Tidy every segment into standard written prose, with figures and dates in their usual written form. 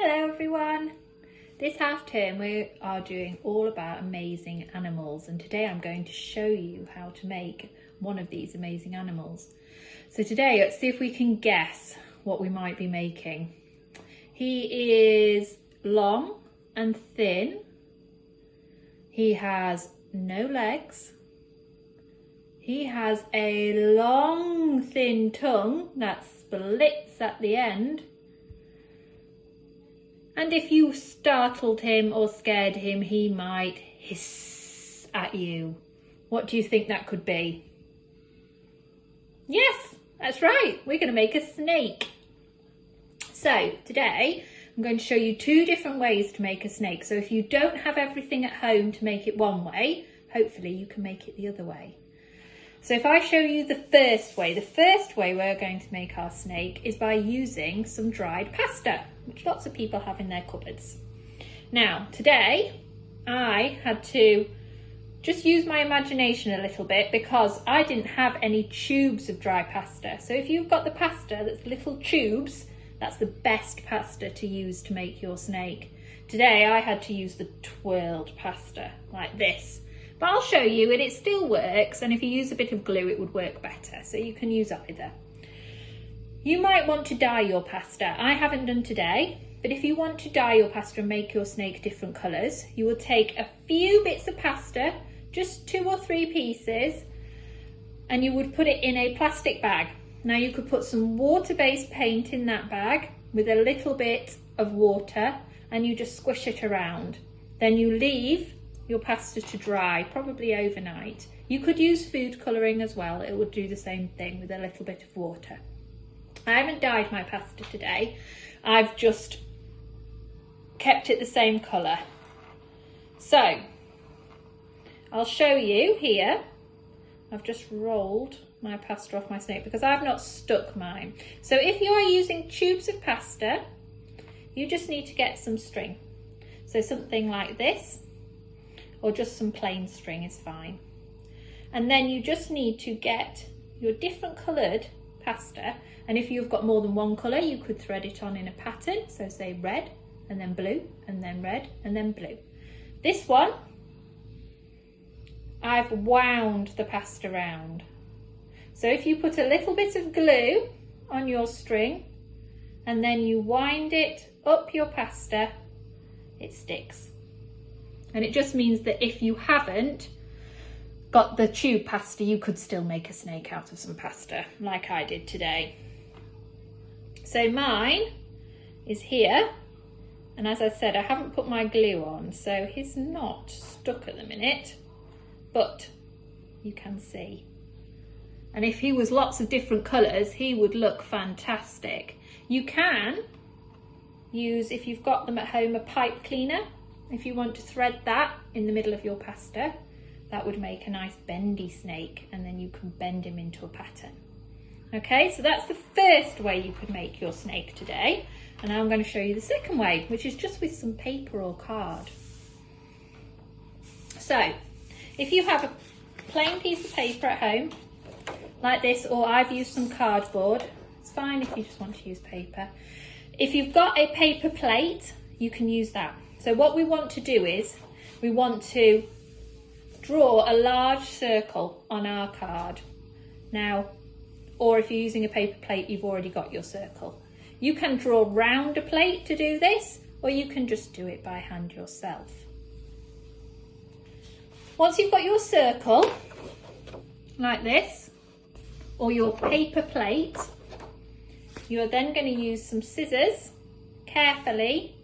Hello everyone! This half term we are doing all about amazing animals, and today I'm going to show you how to make one of these amazing animals. So today let's see if we can guess what we might be making. He is long and thin. He has no legs. He has a long thin tongue that splits at the end. And if you startled him or scared him, he might hiss at you. What do you think that could be? Yes, that's right. We're going to make a snake. So today I'm going to show you two different ways to make a snake. So if you don't have everything at home to make it one way, hopefully you can make it the other way. So if I show you the first way we're going to make our snake is by using some dried pasta, which lots of people have in their cupboards. Now, today I had to just use my imagination a little bit because I didn't have any tubes of dry pasta. So if you've got the pasta that's little tubes, that's the best pasta to use to make your snake. Today I had to use the twirled pasta like this. But I'll show you, and it still works, and if you use a bit of glue it would work better, so you can use either. You might want to dye your pasta. I haven't done today, but if you want to dye your pasta and make your snake different colours, you will take a few bits of pasta, just 2 or 3 pieces, and you would put it in a plastic bag. Now you could put some water-based paint in that bag with a little bit of water, and you just squish it around. Then you leave your pasta to dry, probably overnight. You could use food colouring as well, it would do the same thing with a little bit of water. I haven't dyed my pasta today, I've just kept it the same colour. So, I'll show you here, I've just rolled my pasta off my snake because I've not stuck mine. So if you are using tubes of pasta, you just need to get some string. So something like this, or just some plain string is fine. And then you just need to get your different coloured pasta, and if you've got more than one colour you could thread it on in a pattern, so say red and then blue and then red and then blue. This one I've wound the pasta round. So if you put a little bit of glue on your string and then you wind it up your pasta, it sticks. And it just means that if you haven't got the tube pasta, you could still make a snake out of some pasta, like I did today. So mine is here, and as I said, I haven't put my glue on, so he's not stuck at the minute, but you can see. And if he was lots of different colours, he would look fantastic. You can use, if you've got them at home, a pipe cleaner. If you want to thread that in the middle of your pasta, that would make a nice bendy snake, and then you can bend him into a pattern. Okay, so that's the first way you could make your snake today. And now I'm going to show you the second way, which is just with some paper or card. So, if you have a plain piece of paper at home, like this, or I've used some cardboard, it's fine if you just want to use paper. If you've got a paper plate, you can use that. So what we want to do is, we want to draw a large circle on our card. Now, or if you're using a paper plate, you've already got your circle. You can draw round a plate to do this, or you can just do it by hand yourself. Once you've got your circle, like this, or your paper plate, you're then going to use some scissors, carefully,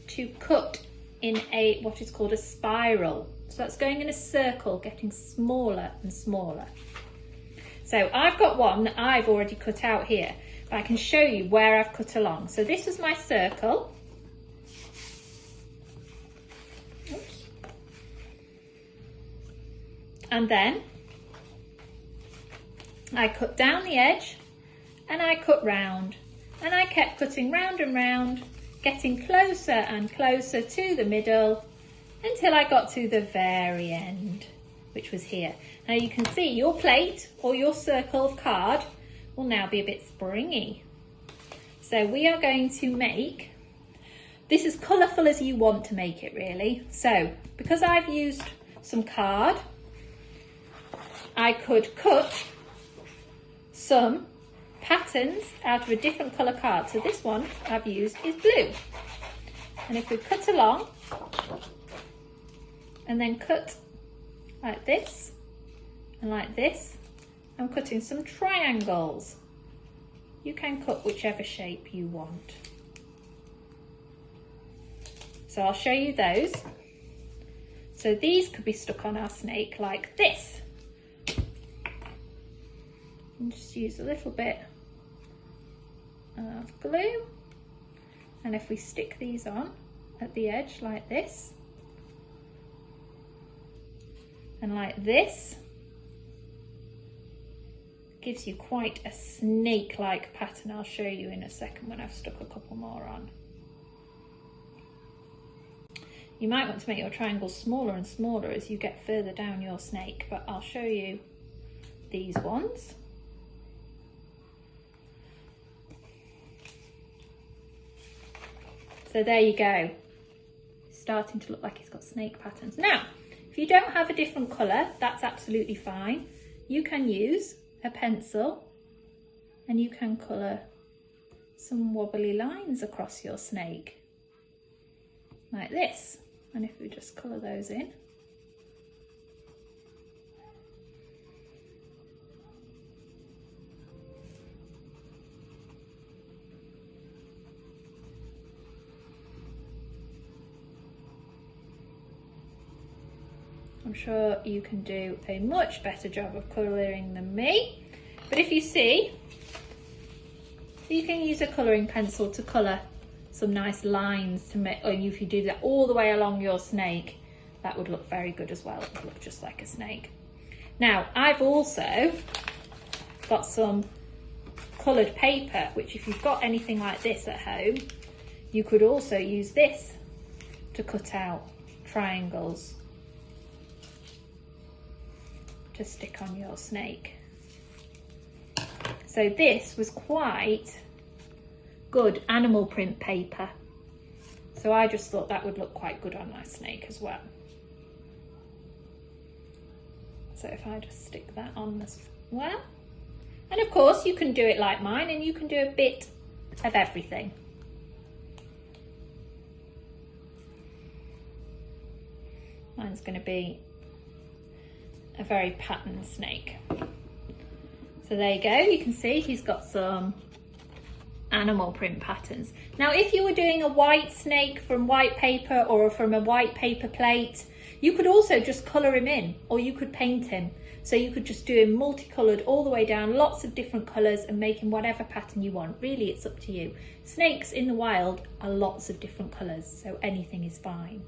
to cut in a what is called a spiral. So that's going in a circle, getting smaller and smaller. So I've got one that I've already cut out here, but I can show you where I've cut along. So this is my circle. Oops. And then I cut down the edge and I cut round, and I kept cutting round and round, getting closer and closer to the middle until I got to the very end, which was here. Now you can see your plate or your circle of card will now be a bit springy. So we are going to make this as colourful as you want to make it really. So because I've used some card, I could cut some patterns out of a different colour card. So this one I've used is blue. And if we cut along and then cut like this and like this, I'm cutting some triangles. You can cut whichever shape you want. So I'll show you those. So these could be stuck on our snake like this. And just use a little bit of glue. And if we stick these on at the edge like this and like this, gives you quite a snake-like pattern. I'll show you in a second when I've stuck a couple more on. You might want to make your triangles smaller and smaller as you get further down your snake, but I'll show you these ones. So there you go. It's starting to look like it's got snake patterns. Now, if you don't have a different colour, that's absolutely fine. You can use a pencil and you can colour some wobbly lines across your snake like this. And if we just colour those in, I'm sure you can do a much better job of colouring than me. But if you see, you can use a colouring pencil to colour some nice lines to make, or if you do that all the way along your snake, that would look very good as well. It would look just like a snake. Now, I've also got some coloured paper, which if you've got anything like this at home, you could also use this to cut out triangles to stick on your snake. So this was quite good animal print paper. So I just thought that would look quite good on my snake as well. So if I just stick that on as well. And of course you can do it like mine and you can do a bit of everything. Mine's going to be a very patterned snake. So there you go, you can see he's got some animal print patterns. Now if you were doing a white snake from white paper or from a white paper plate, you could also just colour him in, or you could paint him. So you could just do him multicoloured all the way down, lots of different colours, and make him whatever pattern you want. Really, it's up to you. Snakes in the wild are lots of different colours, so anything is fine.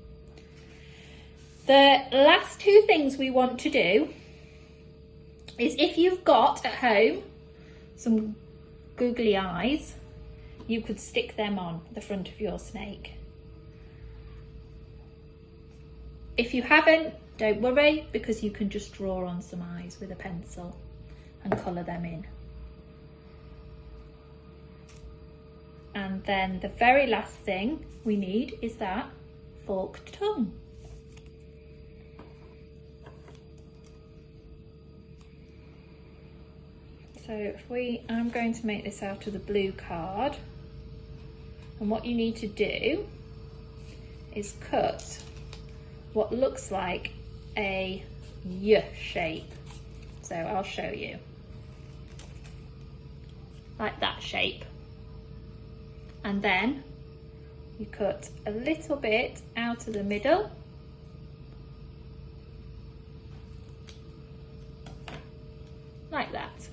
The last two things we want to do is, if you've got at home some googly eyes, you could stick them on the front of your snake. If you haven't, don't worry, because you can just draw on some eyes with a pencil and colour them in. And then the very last thing we need is that forked tongue. So I'm going to make this out of the blue card, and what you need to do is cut what looks like a Y shape. So I'll show you. Like that shape. And then you cut a little bit out of the middle. Like that.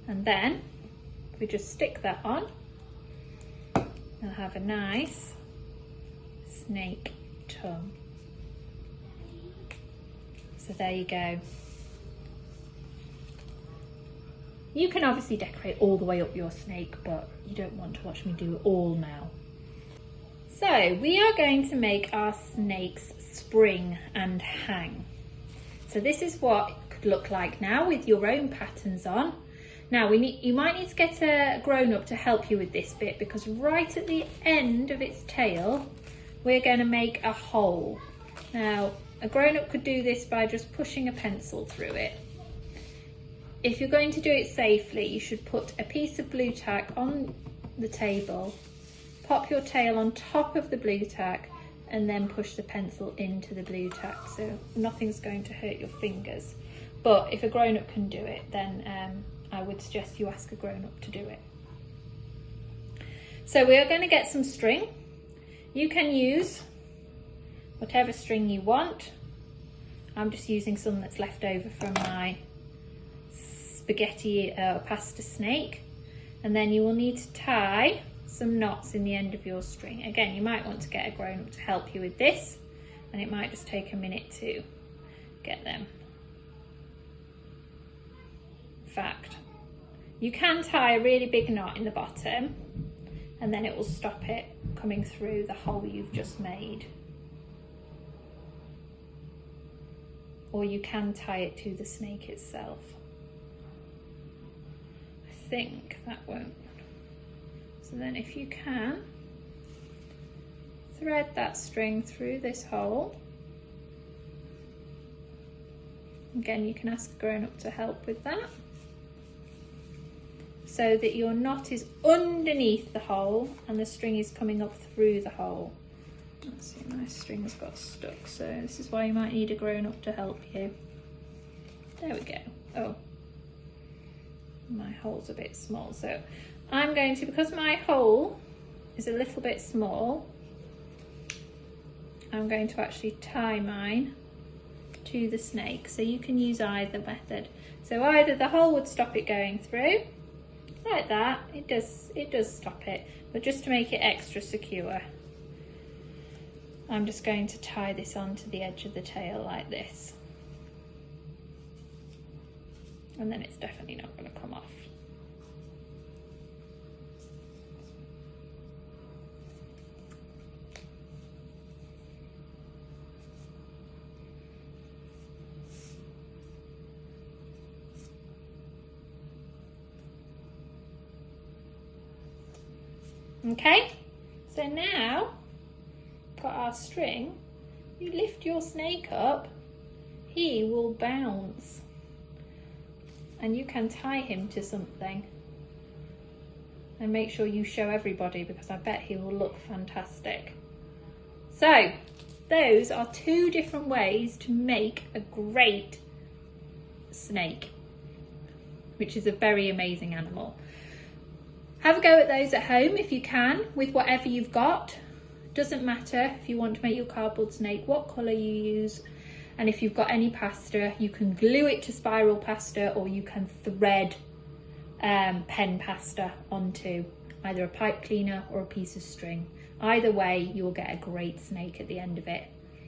And then we just stick that on, you'll have a nice snake tongue. So there you go. You can obviously decorate all the way up your snake, but you don't want to watch me do it all now. So we are going to make our snakes spring and hang. So this is what it could look like now with your own patterns on. Now you might need to get a grown-up to help you with this bit, because right at the end of its tail, we're going to make a hole. Now, a grown-up could do this by just pushing a pencil through it. If you're going to do it safely, you should put a piece of blue tack on the table, pop your tail on top of the blue tack, and then push the pencil into the blue tack, so nothing's going to hurt your fingers. But if a grown-up can do it, then I would suggest you ask a grown-up to do it. So we are going to get some string. You can use whatever string you want. I'm just using some that's left over from my spaghetti pasta snake. And then you will need to tie some knots in the end of your string. Again, you might want to get a grown-up to help you with this, and it might just take a minute to get them. In fact, you can tie a really big knot in the bottom, and then it will stop it coming through the hole you've just made. Or you can tie it to the snake itself. I think that won't. So then if you can, thread that string through this hole. Again, you can ask a grown-up to help with that, so that your knot is underneath the hole and the string is coming up through the hole. Let's see, my string's got stuck, so this is why you might need a grown-up to help you. There we go. Oh, my hole's a bit small, so I'm going to, because my hole is a little bit small, I'm going to actually tie mine to the snake. So you can use either method. So either the hole would stop it going through, like that, it does stop it, but just to make it extra secure, I'm just going to tie this onto the edge of the tail like this. And then it's definitely not going to come off. Okay, so now got our string. You lift your snake up, he will bounce, and you can tie him to something. And make sure you show everybody, because I bet he will look fantastic. So those are two different ways to make a great snake, which is a very amazing animal. Have a go at those at home if you can, with whatever you've got. Doesn't matter if you want to make your cardboard snake, what colour you use. And if you've got any pasta, you can glue it to spiral pasta, or you can thread pen pasta onto either a pipe cleaner or a piece of string. Either way, you'll get a great snake at the end of it.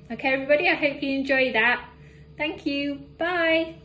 Okay, everybody, I hope you enjoy that. Thank you. Bye.